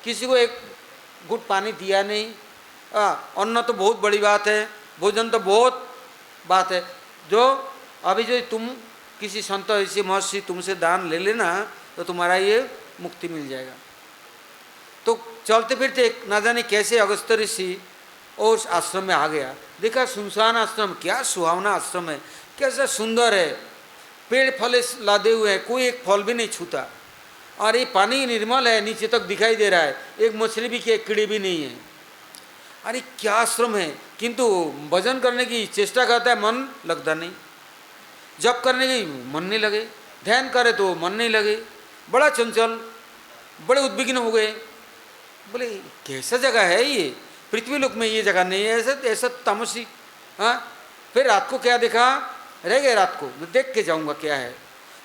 किसी को एक घुट पानी दिया नहीं, अन्न तो बहुत बड़ी बात है, भोजन तो बहुत बात है, जो अभी जो तुम किसी संत ऋषि महर्षि तुमसे दान ले लेना तो तुम्हारा ये मुक्ति मिल जाएगा। तो चलते फिरते ना जाने कैसे अगस्त्य ऋषि उस आश्रम में आ गया, देखा सुनसान आश्रम, क्या सुहावना आश्रम है, कैसा सुंदर है, पेड़ फल लादे हुए हैं, कोई एक फल भी नहीं छूता, और ये पानी निर्मल है, नीचे तक दिखाई दे रहा है, एक मछली भी की एक कीड़ी भी नहीं है। अरे क्या आश्रम है, किंतु भजन करने की चेष्टा करता है, मन लगता नहीं, जप करने की मन नहीं लगे, ध्यान करे तो मन नहीं लगे, बड़ा चंचल, बड़े उद्विग्न हो गए। बोले कैसा जगह है ये, पृथ्वी लोक में ये जगह नहीं है, ऐसा ऐसा तामसी। हाँ, फिर रात को क्या देखा, रह गए रात को, मैं देख के जाऊंगा क्या है।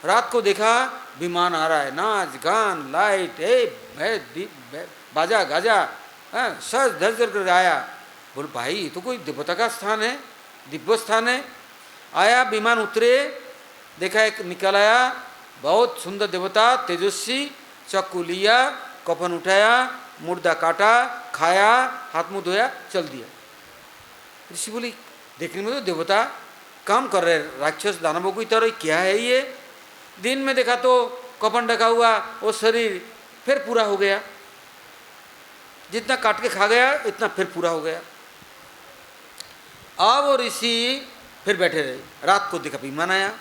रात को देखा विमान आ रहा है, नाच गान लाइट बाजा गाजा, हाँ सज धज कर आया। बोल भाई तो कोई देवता का स्थान है, दिव्य स्थान है। आया विमान उतरे, देखा एक निकल आया, बहुत सुंदर देवता तेजस्वी, चक्कू लिया, कफन उठाया, मुर्दा काटा, खाया, हाथ मुंह धोया, चल दिया। ऋषि बोली देखने में तो देवता काम कर रहे, राक्षस दानवों की तरह, क्या है ये? दिन में देखा तो कफन ढका हुआ वो शरीर फिर पूरा हो गया, जितना काट के खा गया इतना फिर पूरा हो गया। अब वो ऋषि फिर बैठे रहे, रात को देखा विमान आया,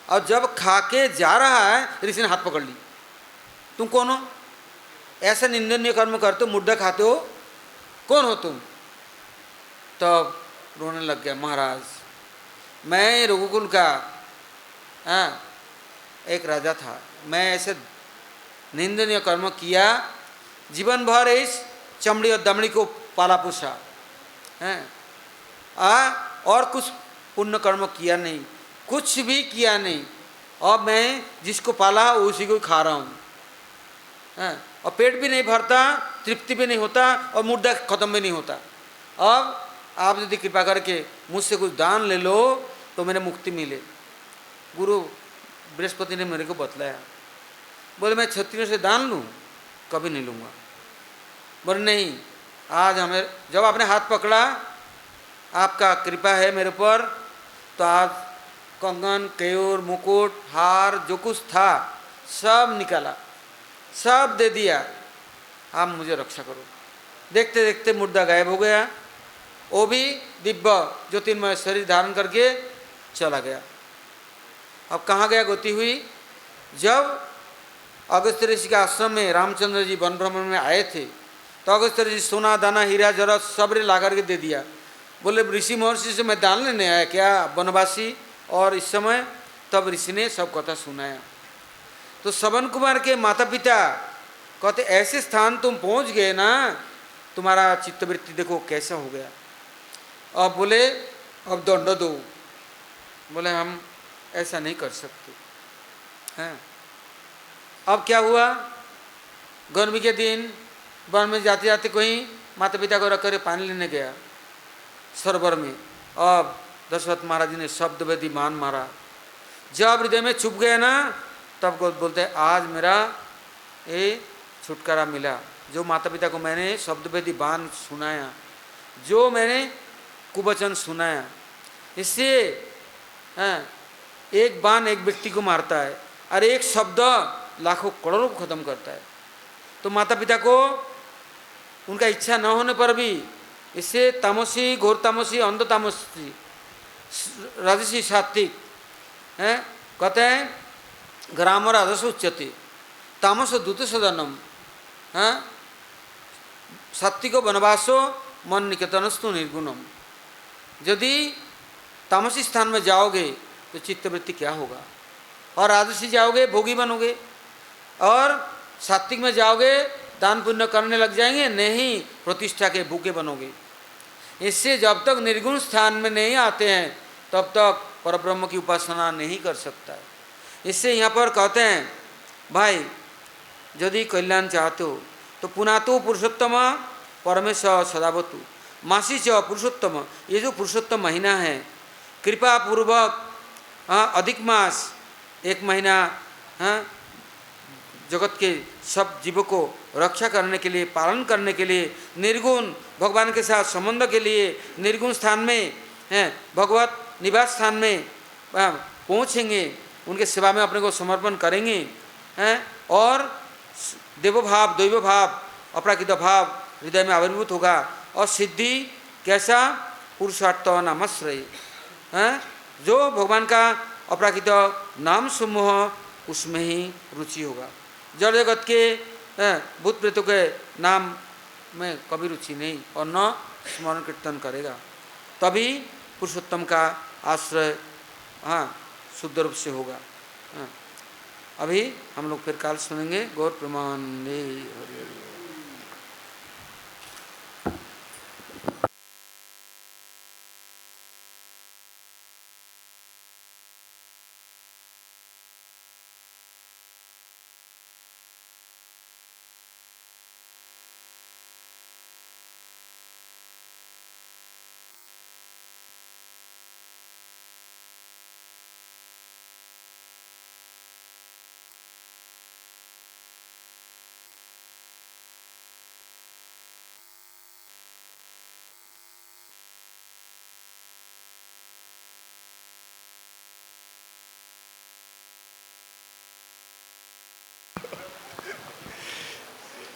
और जब खा के जा रहा है ऋषि ने हाथ पकड़ ली, तुम कौन हो, ऐसा निंदनीय कर्म करते हो, मुर्दा खाते हो, कौन हो तुम? तब रोने लग गया, महाराज मैं रघुकुल का एक राजा था, मैं ऐसे निंदनीय कर्म किया, जीवन भर इस चमड़ी और दमड़ी को पाला पोसा है, और कुछ पुण्य कर्म किया नहीं, कुछ भी किया नहीं, और मैं जिसको पाला उसी को खा रहा हूँ, और पेट भी नहीं भरता, तृप्ति भी नहीं होता, और मुर्दा खत्म भी नहीं होता। अब आप यदि कृपा करके मुझसे कुछ दान ले लो तो मेरे मुक्ति मिले। गुरु बृहस्पति ने मेरे को बतलाया। बोले मैं क्षत्रियों से दान लूँ? कभी नहीं लूँगा। बोले नहीं, आज हमें जब आपने हाथ पकड़ा, आपका कृपा है मेरे पर, तो आज कंगन, केयूर, मुकुट, हार जो कुछ था सब निकाला, सब दे दिया, आप मुझे रक्षा करो। देखते देखते मुर्दा गायब हो गया, वो भी दिव्य ज्योतिर्मय शरीर धारण करके चला गया। अब कहाँ गया गति हुई? जब अगस्त्य ऋषि के आश्रम में रामचंद्र जी वन भ्रमण में आए थे, तो अगस्त्य ऋषि सोना दाना हीरा जरत सब ला करके दे दिया। बोले ऋषि महर्षि से मैं दान लेने आया क्या वनवासी? और इस समय तब ऋषि ने सब कथा सुनाया। तो श्रवण कुमार के माता पिता कहते ऐसे स्थान तुम पहुंच गए ना, तुम्हारा चित्तवृत्ति देखो कैसा हो गया। अब बोले अब दंड दो। बोले हम ऐसा नहीं कर सकते हैं। अब क्या हुआ? गर्मी के दिन वन में जाते जाते कोई माता पिता को रख कर पानी लेने गया सरोवर में। अब दशरथ महाराज जी ने शब्द वेदी मान मारा। जब हृदय में छुप गया ना, तब बोलते हैं आज मेरा ये छुटकारा मिला। जो माता पिता को मैंने शब्द वेदी बाण सुनाया, जो मैंने कुवचन सुनाया, इससे एक बाण एक व्यक्ति को मारता है और एक शब्द लाखों करोड़ों को खत्म करता है। तो माता पिता को उनका इच्छा न होने पर भी इससे तामसी, घोर तामसी, अंध तामसी, राजसी, सात्विक है कहते हैं ग्राम राजस उच्यते तामस दूत सदनम, सात्विको वनवासो मन निकेतनस्तु निर्गुणम। यदि तामसी स्थान में जाओगे तो चित्तवृत्ति क्या होगा, और राजसी जाओगे भोगी बनोगे, और सात्विक में जाओगे दान पुण्य करने लग जाएंगे, नहीं प्रतिष्ठा के भूखे बनोगे। इससे जब तक निर्गुण स्थान में नहीं आते हैं तब तक परब्रह्म की उपासना नहीं कर सकता है। इससे यहाँ पर कहते हैं भाई यदि कल्याण चाहते हो तो पुनातो पुरुषोत्तम परमेश्वर सदावतु मासी च पुरुषोत्तम। ये जो पुरुषोत्तम महीना है, कृपा पूर्वक अधिक मास एक महीना जगत के सब जीवों को रक्षा करने के लिए, पालन करने के लिए, निर्गुण भगवान के साथ संबंध के लिए निर्गुण स्थान में भगवत निवास स्थान में पहुँचेंगे, उनके सेवा में अपने को समर्पण करेंगे और देवभाव दैव भाव अपराकृत भाव हृदय में आविर्भूत होगा। और सिद्धि कैसा? पुरुषार्थ नामश्रय, जो भगवान का अपराकृत नाम समूह उसमें ही रुचि होगा। जड़ जगत के भूत प्रेतों के नाम में कभी रुचि नहीं, और न स्मरण कीर्तन करेगा, तभी पुरुषोत्तम का आश्रय शुद्ध रूप से होगा। अभी हम लोग फिर काल सुनेंगे। गौर प्रमानंदे हरि हरि।